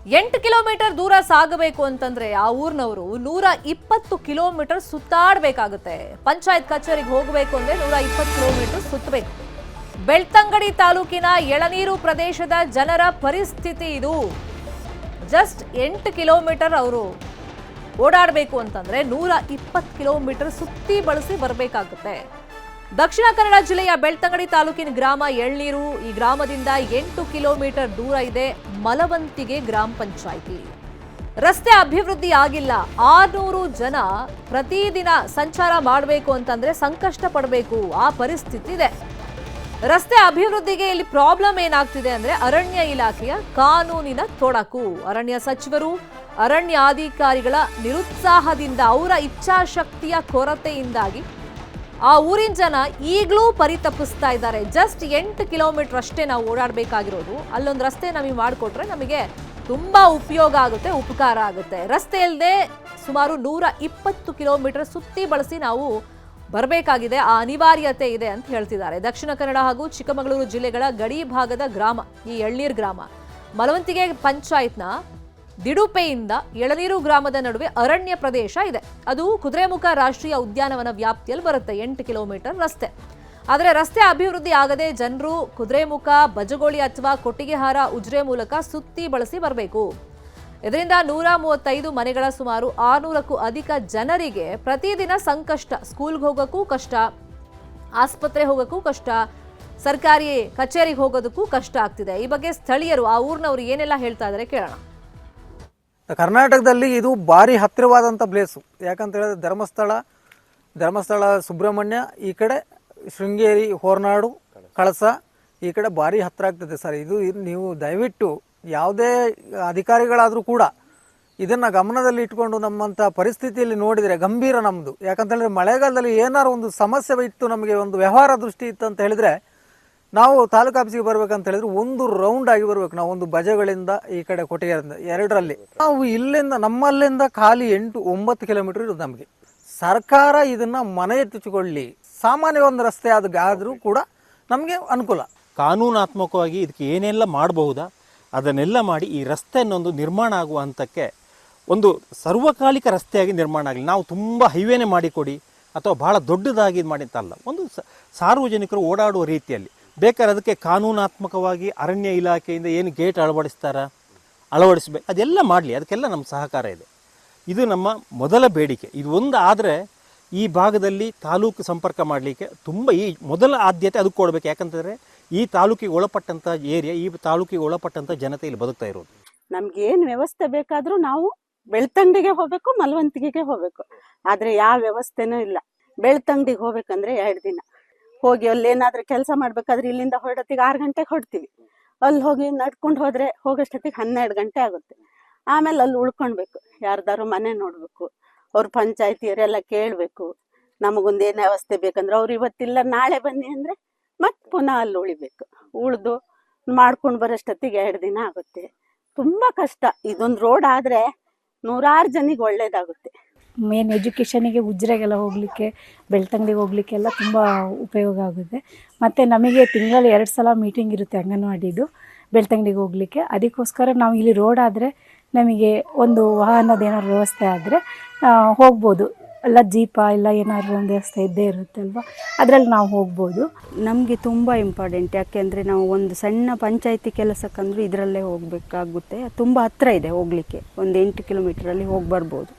8 kilometre ದೂರ ಸಾಗಬೇಕು ಅಂತಂದ್ರೆ ಆ ಊರಿನವರು 120 ಕಿಲೋಮೀಟರ್ ಸುತ್ತಾಡಬೇಕಾಗುತ್ತೆ. ಪಂಚಾಯತ್ ಕಚೇರಿಗೆ ಹೋಗಬೇಕು ಅಂದ್ರೆ 120 ಕಿಲೋಮೀಟರ್ ಸುತ್ತಬೇಕು. ಬೆಳ್ತಂಗಡಿ ತಾಲೂಕಿನ ಎಳನೀರು ಪ್ರದೇಶದ ಜನರ ಪರಿಸ್ಥಿತಿ ಇದು. ಜಸ್ಟ್ 8 ಕಿಲೋಮೀಟರ್ ಅವರು ಓಡಾಡಬೇಕು ಅಂತಂದ್ರೆ 120 ಕಿಲೋಮೀಟರ್ ಸುತ್ತಿ ಬಳಸಿ ಬರಬೇಕಾಗುತ್ತೆ. ದಕ್ಷಿಣ ಕನ್ನಡ ಜಿಲ್ಲೆಯ ಬೆಳ್ತಂಗಡಿ ತಾಲೂಕಿನ ಗ್ರಾಮ ಎಳ್ನೀರು. ಈ ಗ್ರಾಮದಿಂದ 8 ಕಿಲೋಮೀಟರ್ ದೂರ ಇದೆ ಮಲವಂತಿಗೆ ಗ್ರಾಮ ಪಂಚಾಯಿತಿ. ರಸ್ತೆ ಅಭಿವೃದ್ಧಿ ಆಗಿಲ್ಲ. 600 ಜನ ಪ್ರತಿದಿನ ಸಂಚಾರ ಮಾಡಬೇಕು ಅಂತಂದ್ರೆ ಸಂಕಷ್ಟ ಪಡಬೇಕು, ಆ ಪರಿಸ್ಥಿತಿ ಇದೆ. ರಸ್ತೆ ಅಭಿವೃದ್ಧಿಗೆ ಇಲ್ಲಿ ಪ್ರಾಬ್ಲಮ್ ಏನಾಗ್ತಿದೆ ಅಂದ್ರೆ ಅರಣ್ಯ ಇಲಾಖೆಯ ಕಾನೂನಿನ ತೊಡಕು. ಅರಣ್ಯ ಸಚಿವರು, ಅರಣ್ಯಾಧಿಕಾರಿಗಳ ನಿರುತ್ಸಾಹದಿಂದ, ಅವರ ಇಚ್ಛಾಶಕ್ತಿಯ ಕೊರತೆಯಿಂದಾಗಿ ಆ ಊರಿನ ಜನ ಈಗಲೂ ಪರಿತಪಿಸ್ತಾ ಇದ್ದಾರೆ. ಜಸ್ಟ್ 8 ಕಿಲೋಮೀಟರ್ ಅಷ್ಟೇ ನಾವು ಓಡಾಡಬೇಕಾಗಿರೋದು. ಅಲ್ಲೊಂದು ರಸ್ತೆ ನಮಗೆ ಮಾಡಿಕೊಟ್ರೆ ನಮಗೆ ತುಂಬಾ ಉಪಯೋಗ ಆಗುತ್ತೆ, ಉಪಕಾರ ಆಗುತ್ತೆ. ರಸ್ತೆ ಇಲ್ಲದೆ ಸುಮಾರು 120 ಕಿಲೋಮೀಟರ್ ಸುತ್ತಿ ಬಳಸಿ ನಾವು ಬರಬೇಕಾಗಿದೆ, ಆ ಅನಿವಾರ್ಯತೆ ಇದೆ ಅಂತ ಹೇಳ್ತಿದ್ದಾರೆ. ದಕ್ಷಿಣ ಕನ್ನಡ ಹಾಗೂ ಚಿಕ್ಕಮಗಳೂರು ಜಿಲ್ಲೆಗಳ ಗಡಿ ಭಾಗದ ಗ್ರಾಮ ಈ ಎಳ್ನೀರು ಗ್ರಾಮ. ಮಲವಂತಿಗೆ ಪಂಚಾಯತ್ನ ದಿಡುಪೆಯಿಂದ ಎಳನೀರು ಗ್ರಾಮದ ನಡುವೆ ಅರಣ್ಯ ಪ್ರದೇಶ ಇದೆ. ಅದು ಕುದುರೆಮುಖ ರಾಷ್ಟ್ರೀಯ ಉದ್ಯಾನವನ ವ್ಯಾಪ್ತಿಯಲ್ಲಿ ಬರುತ್ತೆ. 8 ಕಿಲೋಮೀಟರ್ ರಸ್ತೆ. ಆದರೆ ರಸ್ತೆ ಅಭಿವೃದ್ಧಿ ಆಗದೆ ಜನರು ಕುದುರೆಮುಖ, ಬಜಗೋಳಿ ಅಥವಾ ಕೊಟ್ಟಿಗೆಹಾರ, ಉಜ್ರೆ ಮೂಲಕ ಸುತ್ತಿ ಬಳಸಿ ಬರಬೇಕು. ಇದರಿಂದ 135 ಮನೆಗಳ ಸುಮಾರು 600ಕ್ಕೂ ಅಧಿಕ ಜನರಿಗೆ ಪ್ರತಿದಿನ ಸಂಕಷ್ಟ. ಸ್ಕೂಲ್ಗೆ ಹೋಗೋಕ್ಕೂ ಕಷ್ಟ, ಆಸ್ಪತ್ರೆ ಹೋಗೋಕ್ಕೂ ಕಷ್ಟ, ಸರ್ಕಾರಿ ಕಚೇರಿಗೆ ಹೋಗೋದಕ್ಕೂ ಕಷ್ಟ ಆಗ್ತಿದೆ. ಈ ಬಗ್ಗೆ ಸ್ಥಳೀಯರು, ಆ ಊರಿನವರು ಏನೆಲ್ಲ ಹೇಳ್ತಾ ಇದ್ದಾರೆ ಕೇಳೋಣ. ಕರ್ನಾಟಕದಲ್ಲಿ ಇದು ಭಾರಿ ಹತ್ತಿರವಾದಂಥ ಪ್ಲೇಸು. ಯಾಕಂತ ಹೇಳಿದ್ರೆ ಧರ್ಮಸ್ಥಳ ಸುಬ್ರಹ್ಮಣ್ಯ, ಈ ಕಡೆ ಶೃಂಗೇರಿ, ಹೊರನಾಡು, ಕಳಸ, ಈ ಕಡೆ ಭಾರಿ ಹತ್ತಿರ ಆಗ್ತದೆ ಸರ್. ಇದು ನೀವು ದಯವಿಟ್ಟು ಯಾವುದೇ ಅಧಿಕಾರಿಗಳಾದರೂ ಕೂಡ ಇದನ್ನು ಗಮನದಲ್ಲಿ ಇಟ್ಕೊಂಡು ನಮ್ಮಂಥ ಪರಿಸ್ಥಿತಿಯಲ್ಲಿ ನೋಡಿದರೆ ಗಂಭೀರ ನಮ್ಮದು. ಯಾಕಂತೇಳಿದ್ರೆ ಮಳೆಗಾಲದಲ್ಲಿ ಏನಾರು ಒಂದು ಸಮಸ್ಯೆ ಇತ್ತು, ನಮಗೆ ಒಂದು ವ್ಯವಹಾರ ದೃಷ್ಟಿ ಇತ್ತು ಅಂತ ಹೇಳಿದರೆ ನಾವು ತಾಲೂಕು ಆಫೀಸಿಗೆ ಬರ್ಬೇಕಂತ ಹೇಳಿದ್ರೆ ಒಂದು ರೌಂಡ್ ಆಗಿ ಬರ್ಬೇಕು. ನಾವು ಒಂದು ಬಜಗಳಿಂದ ಈ ಕಡೆ ಕೊಟ್ಟಿಗೆಯಿಂದ ಎರಡರಲ್ಲಿ ನಾವು ಇಲ್ಲಿಂದ ನಮ್ಮಲ್ಲಿಂದ ಖಾಲಿ 8-9 ಕಿಲೋಮೀಟರ್ ಇರೋದು. ನಮಗೆ ಸರ್ಕಾರ ಇದನ್ನ ಮನೆ ಎತ್ತಿಸಿಕೊಳ್ಳಿ, ಸಾಮಾನ್ಯ ಒಂದು ರಸ್ತೆ ಆದ್ರೂ ಕೂಡ ನಮಗೆ ಅನುಕೂಲ. ಕಾನೂನಾತ್ಮಕವಾಗಿ ಇದಕ್ಕೆ ಏನೆಲ್ಲ ಮಾಡಬಹುದಾ ಅದನ್ನೆಲ್ಲ ಮಾಡಿ ಈ ರಸ್ತೆಯನ್ನೊಂದು ನಿರ್ಮಾಣ ಆಗುವ ಹಂತಕ್ಕೆ ಒಂದು ಸರ್ವಕಾಲಿಕ ರಸ್ತೆಯಾಗಿ ನಿರ್ಮಾಣ ಆಗಲಿ. ನಾವು ತುಂಬ ಹೈವೇನೆ ಮಾಡಿಕೊಡಿ ಅಥವಾ ಬಹಳ ದೊಡ್ಡದಾಗಿ ಮಾಡಿ ಅಂತಲ್ಲ, ಒಂದು ಸಾರ್ವಜನಿಕರು ಓಡಾಡುವ ರೀತಿಯಲ್ಲಿ ಬೇಕಾದ್ರೆ ಅದಕ್ಕೆ ಕಾನೂನಾತ್ಮಕವಾಗಿ ಅರಣ್ಯ ಇಲಾಖೆಯಿಂದ ಏನು ಗೇಟ್ ಅಳವಡಿಸಬೇಕು ಅದೆಲ್ಲ ಮಾಡಲಿ. ಅದಕ್ಕೆಲ್ಲ ನಮ್ಮ ಸಹಕಾರ ಇದೆ. ಇದು ನಮ್ಮ ಮೊದಲ ಬೇಡಿಕೆ. ಇದು ಒಂದು ಆದರೆ ಈ ಭಾಗದಲ್ಲಿ ತಾಲೂಕು ಸಂಪರ್ಕ ಮಾಡಲಿಕ್ಕೆ ತುಂಬ ಈ ಮೊದಲ ಆದ್ಯತೆ ಅದಕ್ಕೆ ಕೊಡಬೇಕು. ಯಾಕಂತಂದರೆ ಈ ತಾಲೂಕಿಗೆ ಒಳಪಟ್ಟಂಥ ಏರಿಯಾ, ಈ ತಾಲೂಕಿಗೆ ಒಳಪಟ್ಟಂಥ ಜನತೆ ಇಲ್ಲಿ ಬದುಕ್ತಾ ಇರೋದು. ನಮ್ಗೇನು ವ್ಯವಸ್ಥೆ ಬೇಕಾದರೂ ನಾವು ಬೆಳ್ತಂಗಡಿಗೆ ಹೋಗಬೇಕು, ಮಲವಂತಿಗೆಗೆ ಹೋಗಬೇಕು. ಆದರೆ ಯಾವ ವ್ಯವಸ್ಥೆನೂ ಇಲ್ಲ. ಬೆಳ್ತಂಗಡಿಗೆ ಹೋಗ್ಬೇಕಂದ್ರೆ 2 ದಿನ ಹೋಗಿ ಅಲ್ಲಿ ಏನಾದ್ರೂ ಕೆಲಸ ಮಾಡ್ಬೇಕಾದ್ರೆ ಇಲ್ಲಿಂದ ಹೊರಡತ್ತಿಗೆ 6 ಗಂಟೆಗೆ ಹೊರಡ್ತೀವಿ. ಅಲ್ಲಿ ಹೋಗಿ ನಡ್ಕೊಂಡು ಹೋದ್ರೆ ಹೋಗೋಷ್ಟೊತ್ತಿಗೆ 12 ಗಂಟೆ ಆಗುತ್ತೆ. ಆಮೇಲೆ ಅಲ್ಲಿ ಉಳ್ಕೊಳ್ಬೇಕು, ಯಾರ್ದಾರು ಮನೆ ನೋಡ್ಬೇಕು, ಅವ್ರ ಪಂಚಾಯತಿಯವರೆಲ್ಲ ಕೇಳಬೇಕು. ನಮಗೊಂದು ಏನು ವ್ಯವಸ್ಥೆ ಬೇಕಂದ್ರೆ ಅವ್ರು ಇವತ್ತಿಲ್ಲ ನಾಳೆ ಬನ್ನಿ ಅಂದ್ರೆ ಮತ್ತೆ ಪುನಃ ಅಲ್ಲಿ ಉಳಿಬೇಕು. ಉಳಿದು ಮಾಡ್ಕೊಂಡು ಬರೋಷ್ಟೊತ್ತಿಗೆ 2 ದಿನ ಆಗುತ್ತೆ. ತುಂಬಾ ಕಷ್ಟ. ಇದೊಂದು ರೋಡ್ ಆದ್ರೆ 100 ಜನಿಗೆ ಒಳ್ಳೇದಾಗುತ್ತೆ. ಮೇನ್ ಎಜುಕೇಷನಿಗೆ ಉಜ್ರೆಗೆಲ್ಲ ಹೋಗಲಿಕ್ಕೆ, ಬೆಳ್ತಂಗಡಿಗೆ ಹೋಗಲಿಕ್ಕೆಲ್ಲ ತುಂಬ ಉಪಯೋಗ ಆಗುತ್ತೆ. ಮತ್ತು ನಮಗೆ ತಿಂಗಳಲ್ಲಿ 2 ಸಲ ಮೀಟಿಂಗ್ ಇರುತ್ತೆ ಅಂಗನವಾಡಿದು ಬೆಳ್ತಂಗಡಿಗೆ ಹೋಗಲಿಕ್ಕೆ. ಅದಕ್ಕೋಸ್ಕರ ನಾವು ಇಲ್ಲಿ ರೋಡ್ ಆದರೆ ನಮಗೆ ಒಂದು ವಾಹನದ ಏನಾದ್ರು ವ್ಯವಸ್ಥೆ ಆದರೆ ಹೋಗ್ಬೋದು. ಎಲ್ಲ ಜೀಪ ಇಲ್ಲ ಏನಾದ್ರು ಒಂದು ವ್ಯವಸ್ಥೆ ಇದ್ದೇ ಇರುತ್ತೆ ಅಲ್ವಾ, ಅದರಲ್ಲಿ ನಾವು ಹೋಗ್ಬೋದು. ನಮಗೆ ತುಂಬ ಇಂಪಾರ್ಟೆಂಟ್. ಯಾಕೆಂದರೆ ನಾವು ಒಂದು ಸಣ್ಣ ಪಂಚಾಯತಿ ಕೆಲಸಕ್ಕಂದ್ರೂ ಇದರಲ್ಲೇ ಹೋಗಬೇಕಾಗುತ್ತೆ. ತುಂಬ ಹತ್ತಿರ ಇದೆ ಹೋಗಲಿಕ್ಕೆ, ಒಂದು 8 ಕಿಲೋಮೀಟ್ರಲ್ಲಿ ಹೋಗಿ ಬರ್ಬೋದು.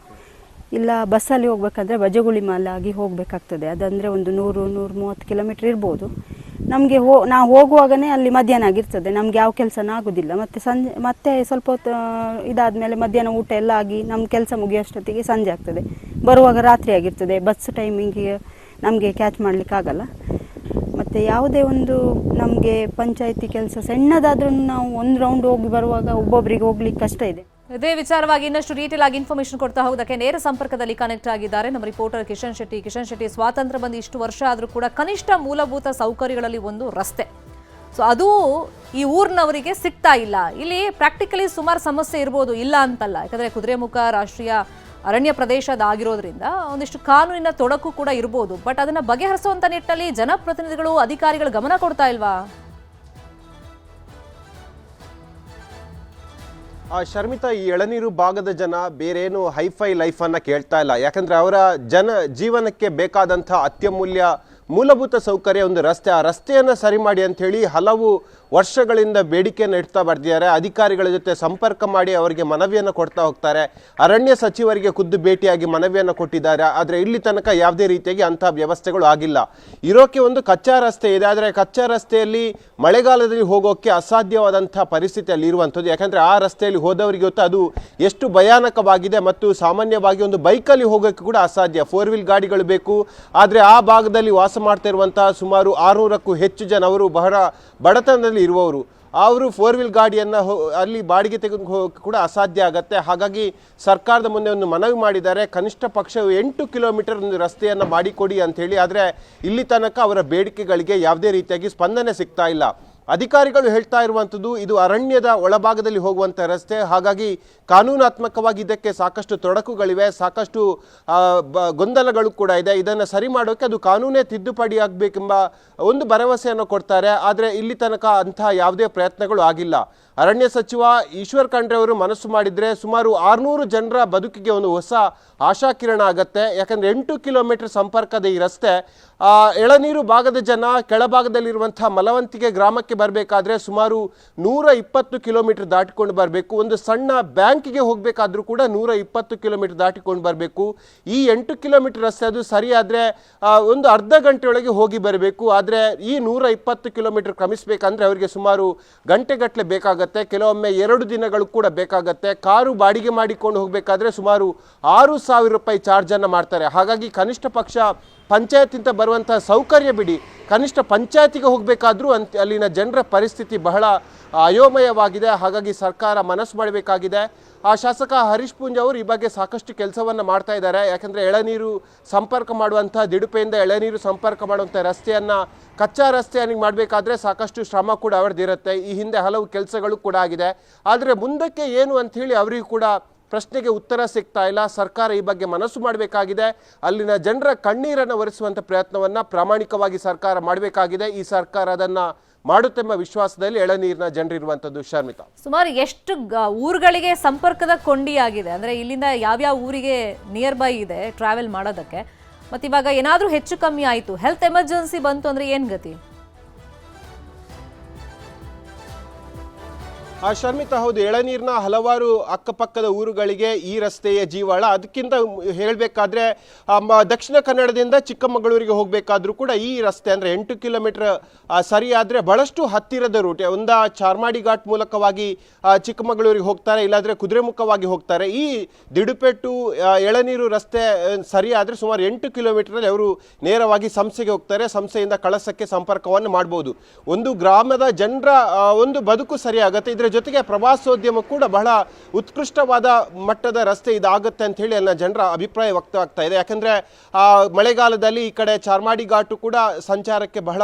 ಇಲ್ಲ ಬಸ್ಸಲ್ಲಿ ಹೋಗ್ಬೇಕಂದ್ರೆ ಬಜಗುಳಿ ಮಾಲಾಗಿ ಹೋಗಬೇಕಾಗ್ತದೆ. ಅದಂದರೆ ಒಂದು 100-130 ಕಿಲೋಮೀಟ್ರ್ ಇರ್ಬೋದು. ನಮಗೆ ನಾವು ಹೋಗುವಾಗನೇ ಅಲ್ಲಿ ಮಧ್ಯಾಹ್ನ ಆಗಿರ್ತದೆ. ನಮ್ಗೆ ಯಾವ ಕೆಲಸನೂ ಆಗೋದಿಲ್ಲ. ಮತ್ತು ಸಂಜೆ ಮತ್ತೆ ಸ್ವಲ್ಪ ಹೊತ್ತು ಇದಾದಮೇಲೆ ಮಧ್ಯಾಹ್ನ ಊಟ ಎಲ್ಲ ಆಗಿ ನಮ್ಮ ಕೆಲಸ ಮುಗಿಯೋಷ್ಟೊತ್ತಿಗೆ ಸಂಜೆ ಆಗ್ತದೆ. ಬರುವಾಗ ರಾತ್ರಿ ಆಗಿರ್ತದೆ. ಬಸ್ ಟೈಮಿಂಗಿಗೆ ನಮಗೆ ಕ್ಯಾಚ್ ಮಾಡಲಿಕ್ಕಾಗಲ್ಲ. ಮತ್ತು ಯಾವುದೇ ಒಂದು ನಮಗೆ ಪಂಚಾಯತಿ ಕೆಲಸ ಸಣ್ಣದಾದ್ರೂ ನಾವು ಒಂದು ರೌಂಡ್ ಹೋಗಿ ಬರುವಾಗ ಒಬ್ಬೊಬ್ಬರಿಗೆ ಹೋಗ್ಲಿಕ್ಕೆ ಕಷ್ಟ ಇದೆ. ಇದೇ ವಿಚಾರವಾಗಿ ಇನ್ನಷ್ಟು ಡೀಟೇಲ್ ಆಗಿ ಇನ್ಫಾರ್ಮೇಶನ್ ಕೊಡ್ತಾ ಹೋಗೋದಕ್ಕೆ ನೇರ ಸಂಪರ್ಕದಲ್ಲಿ ಕನೆಕ್ಟ್ ಆಗಿದ್ದಾರೆ ನಮ್ಮ ರಿಪೋರ್ಟರ್ ಕಿಶನ್ ಶೆಟ್ಟಿ. ಸ್ವಾತಂತ್ರ್ಯ ಬಂದು ಇಷ್ಟು ವರ್ಷ ಆದರೂ ಕೂಡ ಕನಿಷ್ಠ ಮೂಲಭೂತ ಸೌಕರ್ಯಗಳಲ್ಲಿ ಒಂದು ರಸ್ತೆ, ಸೊ ಅದು ಈ ಊರಿನವರಿಗೆ ಸಿಗ್ತಾ ಇಲ್ಲ. ಇಲ್ಲಿ ಪ್ರಾಕ್ಟಿಕಲಿ ಸುಮಾರು ಸಮಸ್ಯೆ ಇರ್ಬೋದು, ಇಲ್ಲ ಅಂತಲ್ಲ. ಯಾಕಂದರೆ ಕುದುರೆಮುಖ ರಾಷ್ಟ್ರೀಯ ಅರಣ್ಯ ಪ್ರದೇಶದಾಗಿರೋದ್ರಿಂದ ಒಂದಿಷ್ಟು ಕಾನೂನಿನ ತೊಡಕು ಕೂಡ ಇರ್ಬೋದು. ಬಟ್ ಅದನ್ನು ಬಗೆಹರಿಸುವಂಥ ನಿಟ್ಟಿನಲ್ಲಿ ಜನಪ್ರತಿನಿಧಿಗಳು, ಅಧಿಕಾರಿಗಳು ಗಮನ ಕೊಡ್ತಾ ಇಲ್ವಾ? ಶರ್ಮಿತಾ, ಈ ಎಳನೀರು ಭಾಗದ ಜನ ಬೇರೇನು ಹೈಫೈ ಲೈಫನ್ನು ಕೇಳ್ತಾ ಇಲ್ಲ. ಯಾಕಂದರೆ ಅವರ ಜೀವನಕ್ಕೆ ಬೇಕಾದಂಥ ಅತ್ಯಮೂಲ್ಯ ಮೂಲಭೂತ ಸೌಕರ್ಯ ಒಂದು ರಸ್ತೆ. ಆ ರಸ್ತೆಯನ್ನು ಸರಿ ಮಾಡಿ ಅಂಥೇಳಿ ಹಲವು ವರ್ಷಗಳಿಂದ ಬೇಡಿಕೆಯನ್ನು ಇಡ್ತಾ ಬರ್ತಿದ್ದಾರೆ. ಅಧಿಕಾರಿಗಳ ಜೊತೆ ಸಂಪರ್ಕ ಮಾಡಿ ಅವರಿಗೆ ಮನವಿಯನ್ನು ಕೊಡ್ತಾ ಹೋಗ್ತಾರೆ. ಅರಣ್ಯ ಸಚಿವರಿಗೆ ಖುದ್ದು ಭೇಟಿಯಾಗಿ ಮನವಿಯನ್ನು ಕೊಟ್ಟಿದ್ದಾರೆ. ಆದರೆ ಇಲ್ಲಿ ತನಕ ಯಾವುದೇ ರೀತಿಯಾಗಿ ಅಂಥ ವ್ಯವಸ್ಥೆಗಳು ಆಗಿಲ್ಲ. ಇರೋಕ್ಕೆ ಒಂದು ಕಚ್ಚಾ ರಸ್ತೆ ಇದೆ, ಆದರೆ ಕಚ್ಚಾ ರಸ್ತೆಯಲ್ಲಿ ಮಳೆಗಾಲದಲ್ಲಿ ಹೋಗೋಕ್ಕೆ ಅಸಾಧ್ಯವಾದಂಥ ಪರಿಸ್ಥಿತಿ ಅಲ್ಲಿ ಇರುವಂಥದ್ದು. ಯಾಕಂದರೆ ಆ ರಸ್ತೆಯಲ್ಲಿ ಹೋದವರಿಗೆ ಗೊತ್ತಾ ಅದು ಎಷ್ಟು ಭಯಾನಕವಾಗಿದೆ. ಮತ್ತು ಸಾಮಾನ್ಯವಾಗಿ ಒಂದು ಬೈಕಲ್ಲಿ ಹೋಗೋಕ್ಕೆ ಕೂಡ ಅಸಾಧ್ಯ, 4 ವೀಲ್ ಗಾಡಿಗಳು ಬೇಕು. ಆದರೆ ಆ ಭಾಗದಲ್ಲಿ ವಾಸ ಮಾಡ್ತಾ ಇರುವಂತಹ ಸುಮಾರು 600ಕ್ಕೂ ಹೆಚ್ಚು ಜನ ಅವರು ಬಹಳ ಬಡತನದಲ್ಲಿ ಇರುವವರು. ಅವರು 4 ವೀಲ್ ಗಾಡಿಯನ್ನು ಅಲ್ಲಿ ಬಾಡಿಗೆ ತೆಗೆದು ಹೋಗೋಕ್ಕೆ ಕೂಡ ಅಸಾಧ್ಯ ಆಗುತ್ತೆ. ಹಾಗಾಗಿ ಸರ್ಕಾರದ ಮುಂದೆ ಒಂದು ಮನವಿ ಮಾಡಿದ್ದಾರೆ, ಕನಿಷ್ಠ ಪಕ್ಷ 8 ಕಿಲೋಮೀಟರ್ ಒಂದು ರಸ್ತೆಯನ್ನು ಮಾಡಿಕೊಡಿ ಅಂಥೇಳಿ. ಆದರೆ ಇಲ್ಲಿ ತನಕ ಅವರ ಬೇಡಿಕೆಗಳಿಗೆ ಯಾವುದೇ ರೀತಿಯಾಗಿ ಸ್ಪಂದನೆ ಸಿಗ್ತಾ ಇಲ್ಲ. ಅಧಿಕಾರಿಗಳು ಹೇಳ್ತಾ ಇರುವಂಥದ್ದು ಇದು ಅರಣ್ಯದ ಒಳಭಾಗದಲ್ಲಿ ಹೋಗುವಂಥ ರಸ್ತೆ, ಹಾಗಾಗಿ ಕಾನೂನಾತ್ಮಕವಾಗಿ ಇದಕ್ಕೆ ಸಾಕಷ್ಟು ತೊಡಕುಗಳಿವೆ, ಸಾಕಷ್ಟು ಗೊಂದಲಗಳು ಕೂಡ ಇದೆ. ಇದನ್ನು ಸರಿ ಮಾಡೋಕ್ಕೆ ಅದು ಕಾನೂನೇ ತಿದ್ದುಪಡಿ ಆಗಬೇಕೆಂಬ ಒಂದು ಭರವಸೆಯನ್ನು ಕೊಡ್ತಾರೆ. ಆದರೆ ಇಲ್ಲಿ ತನಕ ಅಂತಹ ಯಾವುದೇ ಪ್ರಯತ್ನಗಳು ಆಗಿಲ್ಲ. ಅರಣ್ಯ ಸಚಿವ ಈಶ್ವರ್ ಖಂಡ್ರೆ ಅವರು ಮನಸ್ಸು ಮಾಡಿದರೆ ಸುಮಾರು 600 ಜನರ ಬದುಕಿಗೆ ಒಂದು ಹೊಸ ಆಶಾಕಿರಣ ಆಗುತ್ತೆ. ಯಾಕಂದರೆ 8 ಕಿಲೋಮೀಟರ್ ಸಂಪರ್ಕದ ಈ ರಸ್ತೆ ಎಳನೀರು ಭಾಗದ ಜನ ಕೆಳಭಾಗದಲ್ಲಿರುವಂಥ ಮಲವಂತಿಗೆ ಗ್ರಾಮಕ್ಕೆ ಬರಬೇಕಾದ್ರೆ ಸುಮಾರು 120 ಕಿಲೋಮೀಟರ್ ದಾಟಿಕೊಂಡು ಬರಬೇಕು. ಒಂದು ಸಣ್ಣ ಬ್ಯಾಂಕಿಗೆ ಹೋಗಬೇಕಾದ್ರೂ ಕೂಡ 120 ಕಿಲೋಮೀಟರ್ ದಾಟಿಕೊಂಡು ಬರಬೇಕು. ಈ 8 ಕಿಲೋಮೀಟರ್ ರಸ್ತೆ ಅದು ಸರಿಯಾದರೆ ಒಂದು ಅರ್ಧ ಗಂಟೆಯೊಳಗೆ ಹೋಗಿ ಬರಬೇಕು. ಆದರೆ ಈ 120 ಕಿಲೋಮೀಟರ್ ಕ್ರಮಿಸಬೇಕಂದ್ರೆ ಅವರಿಗೆ ಸುಮಾರು ಗಂಟೆಗಟ್ಟಲೆ ಬೇಕಾಗುತ್ತೆ. ಕೆಲವೊಮ್ಮೆ 2 ದಿನಗಳು ಕೂಡ ಬೇಕಾಗುತ್ತೆ. ಕಾರು ಬಾಡಿಗೆ ಮಾಡಿಕೊಂಡು ಹೋಗಬೇಕಾದ್ರೆ ಸುಮಾರು 6,000 ರೂಪಾಯಿ ಚಾರ್ಜನ್ನು ಮಾಡ್ತಾರೆ. ಹಾಗಾಗಿ ಕನಿಷ್ಠ ಪಕ್ಷ ಪಂಚಾಯತಿಂದ ಬರುವಂಥ ಸೌಕರ್ಯ ಬಿಡಿ, ಕನಿಷ್ಠ ಪಂಚಾಯತಿಗೆ ಹೋಗಬೇಕಾದ್ರೂ ಅಲ್ಲಿನ ಜನರ ಪರಿಸ್ಥಿತಿ ಬಹಳ ಅಯೋಮಯವಾಗಿದೆ. ಹಾಗಾಗಿ ಸರ್ಕಾರ ಮನಸ್ಸು ಮಾಡಬೇಕಾಗಿದೆ. ಶಾಸಕ ಹರೀಶ್ ಪೂಂಜ್ ಅವರು ಈ ಬಗ್ಗೆ ಸಾಕಷ್ಟು ಕೆಲಸವನ್ನು ಮಾಡ್ತಾ ಇದ್ದಾರೆ. ಯಾಕಂದರೆ ಎಳನೀರು ಸಂಪರ್ಕ ಮಾಡುವಂಥ ದಿಡುಪೆಯಿಂದ ಎಳನೀರು ಸಂಪರ್ಕ ಮಾಡುವಂಥ ರಸ್ತೆಯನ್ನು ಕಚ್ಚಾ ರಸ್ತೆಯನ್ನು ಮಾಡಬೇಕಾದ್ರೆ ಸಾಕಷ್ಟು ಶ್ರಮ ಕೂಡ ಅವರದಿರುತ್ತೆ. ಈ ಹಿಂದೆ ಹಲವು ಕೆಲಸಗಳು ಕೂಡ ಆಗಿದೆ. ಆದರೆ ಮುಂದಕ್ಕೆ ಏನು ಅಂಥೇಳಿ ಅವರಿಗೂ ಕೂಡ ಪ್ರಶ್ನೆಗೆ ಉತ್ತರ ಸಿಗ್ತಾ ಇಲ್ಲ. ಸರ್ಕಾರ ಈ ಬಗ್ಗೆ ಮನಸ್ಸು ಮಾಡಬೇಕಾಗಿದೆ. ಅಲ್ಲಿನ ಜನರ ಕಣ್ಣೀರನ್ನು ಒರೆಸುವಂಥ ಪ್ರಯತ್ನವನ್ನು ಪ್ರಾಮಾಣಿಕವಾಗಿ ಸರ್ಕಾರ ಮಾಡಬೇಕಾಗಿದೆ. ಈ ಸರ್ಕಾರ ಅದನ್ನು ಮಾಡುತ್ತೆಂಬ ವಿಶ್ವಾಸದಲ್ಲಿ ಎಳನೀರಿನ ಜನರಿರುವಂಥದ್ದು. ಶರ್ಮಿತಾ, ಸುಮಾರು ಎಷ್ಟು ಊರುಗಳಿಗೆ ಸಂಪರ್ಕದ ಕೊಂಡಿಯಾಗಿದೆ ಅಂದರೆ ಇಲ್ಲಿಂದ ಯಾವ್ಯಾವ ಊರಿಗೆ ನಿಯರ್ ಬೈ ಇದೆ ಟ್ರಾವೆಲ್ ಮಾಡೋದಕ್ಕೆ? ಮತ್ತು ಇವಾಗ ಏನಾದರೂ ಹೆಚ್ಚು ಕಮ್ಮಿ ಆಯಿತು, ಹೆಲ್ತ್ ಎಮರ್ಜೆನ್ಸಿ ಬಂತು ಅಂದರೆ ಏನು ಗತಿ? ಶರ್ಮಿತಾ, ಹೌದು, ಎಳನೀರಿನ ಹಲವಾರು ಅಕ್ಕಪಕ್ಕದ ಊರುಗಳಿಗೆ ಈ ರಸ್ತೆಯ ಜೀವಾಳ. ಅದಕ್ಕಿಂತ ಹೇಳಬೇಕಾದ್ರೆ ದಕ್ಷಿಣ ಕನ್ನಡದಿಂದ ಚಿಕ್ಕಮಗಳೂರಿಗೆ ಹೋಗಬೇಕಾದ್ರೂ ಕೂಡ ಈ ರಸ್ತೆ ಅಂದರೆ 8 ಕಿಲೋಮೀಟರ್ ಸರಿಯಾದರೆ ಬಹಳಷ್ಟು ಹತ್ತಿರದ ರೂಟ್. ಒಂದು ಚಾರ್ಮಾಡಿ ಘಾಟ್ ಮೂಲಕವಾಗಿ ಚಿಕ್ಕಮಗಳೂರಿಗೆ ಹೋಗ್ತಾರೆ, ಇಲ್ಲಾಂದರೆ ಕುದುರೆಮುಖವಾಗಿ ಹೋಗ್ತಾರೆ. ಈ ದಿಡುಪೆಟ್ಟು ಎಳನೀರು ರಸ್ತೆ ಸರಿಯಾದರೆ ಸುಮಾರು 8 ಕಿಲೋಮೀಟರಲ್ಲಿ ಅವರು ನೇರವಾಗಿ ಸಂಸೆಗೆ ಹೋಗ್ತಾರೆ. ಸಂಸೆಯಿಂದ ಕಳಸಕ್ಕೆ ಸಂಪರ್ಕವನ್ನು ಮಾಡ್ಬೋದು. ಒಂದು ಗ್ರಾಮದ ಜನರ ಒಂದು ಬದುಕು ಸರಿಯಾಗುತ್ತೆ. ಇದರ ಜೊತೆಗೆ ಪ್ರವಾಸೋದ್ಯಮ ಕೂಡ ಬಹಳ ಉತ್ಕೃಷ್ಟವಾದ ಮಟ್ಟದ ರಸ್ತೆ ಇದಾಗುತ್ತೆ ಅಂತ ಹೇಳಿ ಅಲ್ಲಿನ ಜನರ ಅಭಿಪ್ರಾಯ ವ್ಯಕ್ತವಾಗ್ತಾ ಇದೆ. ಯಾಕಂದರೆ ಮಳೆಗಾಲದಲ್ಲಿ ಈ ಕಡೆ ಚಾರ್ಮಾಡಿ ಘಾಟು ಕೂಡ ಸಂಚಾರಕ್ಕೆ ಬಹಳ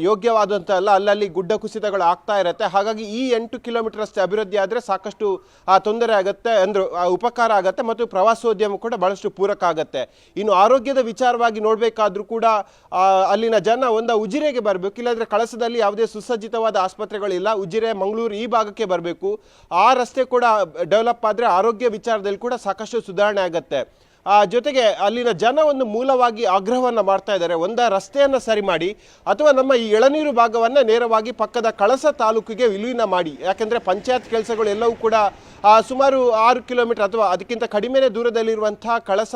ಯೋಗ್ಯವಾದಂಥ ಅಲ್ಲ, ಅಲ್ಲಲ್ಲಿ ಗುಡ್ಡ ಕುಸಿತಗಳು ಆಗ್ತಾ ಇರುತ್ತೆ. ಹಾಗಾಗಿ ಈ 8 ಕಿಲೋಮೀಟರ್ ರಸ್ತೆ ಅಭಿವೃದ್ಧಿ ಆದರೆ ಸಾಕಷ್ಟು ತೊಂದರೆ ಆಗುತ್ತೆ, ಅಂದ್ರೆ ಉಪಕಾರ ಆಗುತ್ತೆ ಮತ್ತು ಪ್ರವಾಸೋದ್ಯಮ ಕೂಡ ಬಹಳಷ್ಟು ಪೂರಕ ಆಗುತ್ತೆ. ಇನ್ನು ಆರೋಗ್ಯದ ವಿಚಾರವಾಗಿ ನೋಡಬೇಕಾದ್ರೂ ಕೂಡ ಅಲ್ಲಿನ ಜನ ಉಜಿರೆಗೆ ಬರಬೇಕು, ಇಲ್ಲಾಂದರೆ ಕಳಸದಲ್ಲಿ ಯಾವುದೇ ಸುಸಜ್ಜಿತವಾದ ಆಸ್ಪತ್ರೆಗಳಿಲ್ಲ. ಉಜಿರೆ, ಮಂಗಳೂರು ಈ ಭಾಗಕ್ಕೆ ಬರಬೇಕು. ಆ ರಸ್ತೆ ಕೂಡ ಡೆವಲಪ್ ಆದರೆ ಆರೋಗ್ಯ ವಿಚಾರದಲ್ಲಿ ಕೂಡ ಸಾಕಷ್ಟು ಸುಧಾರಣೆ ಆಗುತ್ತೆ. ಜೊತೆಗೆ ಅಲ್ಲಿನ ಜನ ಒಂದು ಮೂಲವಾಗಿ ಆಗ್ರಹವನ್ನು ಮಾಡ್ತಾ ಇದ್ದಾರೆ, ಒಂದು ರಸ್ತೆಯನ್ನು ಸರಿ ಮಾಡಿ ಅಥವಾ ನಮ್ಮ ಈ ಎಳನೀರು ಭಾಗವನ್ನು ನೇರವಾಗಿ ಪಕ್ಕದ ಕಳಸ ತಾಲೂಕಿಗೆ ವಿಲೀನ ಮಾಡಿ. ಯಾಕೆಂದರೆ ಪಂಚಾಯತ್ ಕೆಲಸಗಳು ಎಲ್ಲವೂ ಕೂಡ ಸುಮಾರು 6 ಕಿಲೋಮೀಟರ್ ಅಥವಾ ಅದಕ್ಕಿಂತ ಕಡಿಮೆನೇ ದೂರದಲ್ಲಿರುವಂಥ ಕಳಸ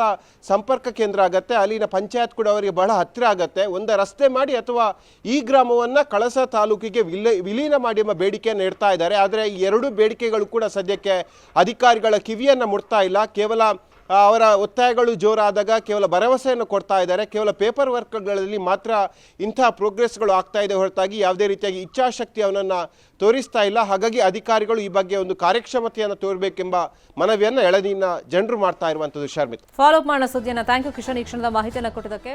ಸಂಪರ್ಕ ಕೇಂದ್ರ ಆಗುತ್ತೆ. ಅಲ್ಲಿನ ಪಂಚಾಯತ್ ಕೂಡ ಅವರಿಗೆ ಬಹಳ ಹತ್ತಿರ ಆಗುತ್ತೆ. ಒಂದು ರಸ್ತೆ ಮಾಡಿ ಅಥವಾ ಈ ಗ್ರಾಮವನ್ನು ಕಳಸ ತಾಲೂಕಿಗೆ ವಿಲೀನ ಮಾಡಿ ಎಂಬ ಬೇಡಿಕೆಯನ್ನು ಇಡ್ತಾ ಇದ್ದಾರೆ. ಆದರೆ ಈ 2 ಬೇಡಿಕೆಗಳು ಕೂಡ ಸದ್ಯಕ್ಕೆ ಅಧಿಕಾರಿಗಳ ಕಿವಿಯನ್ನು ಮುಟ್ತಾ ಇಲ್ಲ. ಕೇವಲ ಅವರ ಒತ್ತಾಯಗಳು ಜೋರಾದಾಗ ಕೇವಲ ಭರವಸೆಯನ್ನು ಕೊಡ್ತಾ ಇದ್ದಾರೆ. ಕೇವಲ ಪೇಪರ್ ವರ್ಕ್ಗಳಲ್ಲಿ ಮಾತ್ರ ಇಂಥ ಪ್ರೋಗ್ರೆಸ್ಗಳು ಆಗ್ತಾ ಇದೆ ಹೊರತಾಗಿ ಯಾವುದೇ ರೀತಿಯಾಗಿ ಇಚ್ಛಾಶಕ್ತಿ ಅವನನ್ನು ತೋರಿಸ್ತಾ ಇಲ್ಲ. ಹಾಗಾಗಿ ಅಧಿಕಾರಿಗಳು ಈ ಬಗ್ಗೆ ಒಂದು ಕಾರ್ಯಕ್ಷಮತೆಯನ್ನು ತೋರಬೇಕೆಂಬ ಮನವಿಯನ್ನು ಎಳನೀರಿನ ಜನರು ಮಾಡ್ತಾ ಇರುವಂಥದ್ದು. ಶರ್ಮಿತ್, ಫಾಲೋ ಅಪ್ ಮಾಡೋಣ ಸುದ್ದಿಯನ್ನು. ಥ್ಯಾಂಕ್ ಯು ಕಿಶನ್, ಈ ಕ್ಷಣದ ಮಾಹಿತಿಯನ್ನು ಕೊಟ್ಟಿದ್ದಕ್ಕೆ.